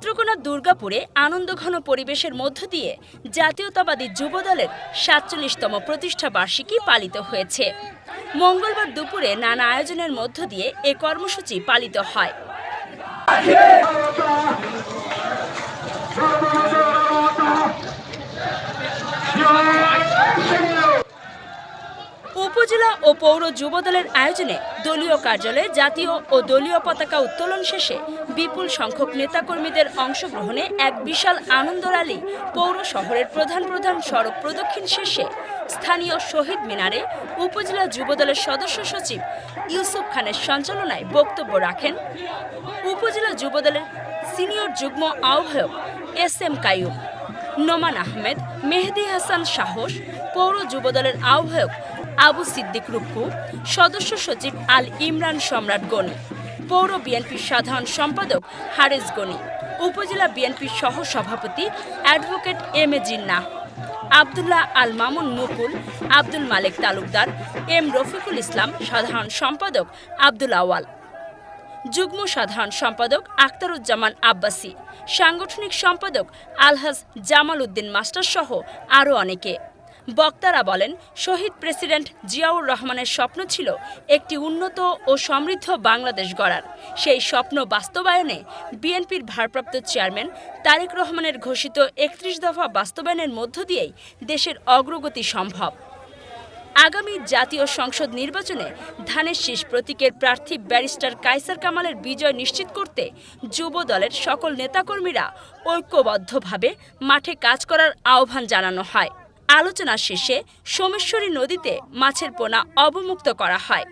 নেত্রকোনার দুর্গাপুরে আনন্দঘন পরিবেশের মধ্য দিয়ে জাতীয়তাবাদী যুবদলের ৪৭তম প্রতিষ্ঠা বার্ষিকী পালিত হয়েছে। মঙ্গলবার দুপুরে নানা আয়োজনের মধ্য দিয়ে এ কর্মসূচি পালিত হয়। উপজেলা ও পৌর যুবদলের আয়োজনে দলীয় কার্যালয়ে জাতীয় ও দলীয় পতাকা উত্তোলন শেষে বিপুল সংখ্যক নেতাকর্মীদের অংশগ্রহণে এক বিশাল আনন্দ র্যালি পৌর শহরের প্রধান সড়ক প্রদক্ষিণ শেষে স্থানীয় শহীদ মিনারে উপজেলা যুবদলের সদস্য সচিব ইউসুফ খানের সঞ্চালনায় বক্তব্য রাখেন উপজেলা যুবদলের সিনিয়র যুগ্ম আহ্বায়ক এস.এম. কাইয়ুম, নোমান আহমেদ, মেহেদী হাসান সাহস, পৌর যুবদলের আহ্বায়ক আবু সিদ্দিক রুক্কু, সদস্য সচিব আল ইমরান সম্রাট গনি, পৌর বিএনপির সাধারণ সম্পাদক হারেস গনি, উপজেলা বিএনপির সহ সভাপতি অ্যাডভোকেট এম.এ. জিন্নাহ, আবদুল্লাহ আল মামুন মুকুল, আব্দুল মালেক তালুকদার, এম রফিকুল ইসলাম, সাধারণ সম্পাদক আব্দুল আওয়াল, যুগ্ম সাধারণ সম্পাদক আখতারুজ্জামান আব্বাসী, সাংগঠনিক সম্পাদক আলহাজ জামাল উদ্দিন মাস্টার সহ আরও অনেকে। বক্তারা বলেন, শহীদ প্রেসিডেন্ট জিয়াউর রহমানের স্বপ্ন ছিল একটি উন্নত ও সমৃদ্ধ বাংলাদেশ গড়ার। সেই স্বপ্ন বাস্তবায়নে বিএনপির ভারপ্রাপ্ত চেয়ারম্যান তারেক রহমানের ঘোষিত ৩১ দফা বাস্তবায়নের মধ্য দিয়েই দেশের অগ্রগতি সম্ভব। আগামী জাতীয় সংসদ নির্বাচনে ধানের শীষ প্রতীকের প্রার্থী ব্যারিস্টার কায়সার কামালের বিজয় নিশ্চিত করতে যুব দলের সকল নেতাকর্মীরা ঐক্যবদ্ধভাবে মাঠে কাজ করার আহ্বান জানানো হয়। আলোচনা শেষে সোমেশ্বরী নদীতে মাছের পোনা অবমুক্ত করা হয়।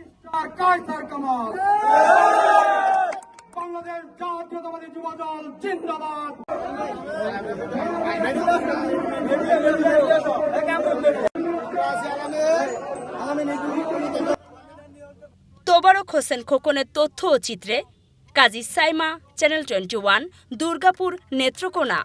তোবারক হোসেন খোকনের তথ্য ও চিত্রে কাজী সাইমা, চ্যানেল 21, দুর্গাপুর, নেত্রকোনা।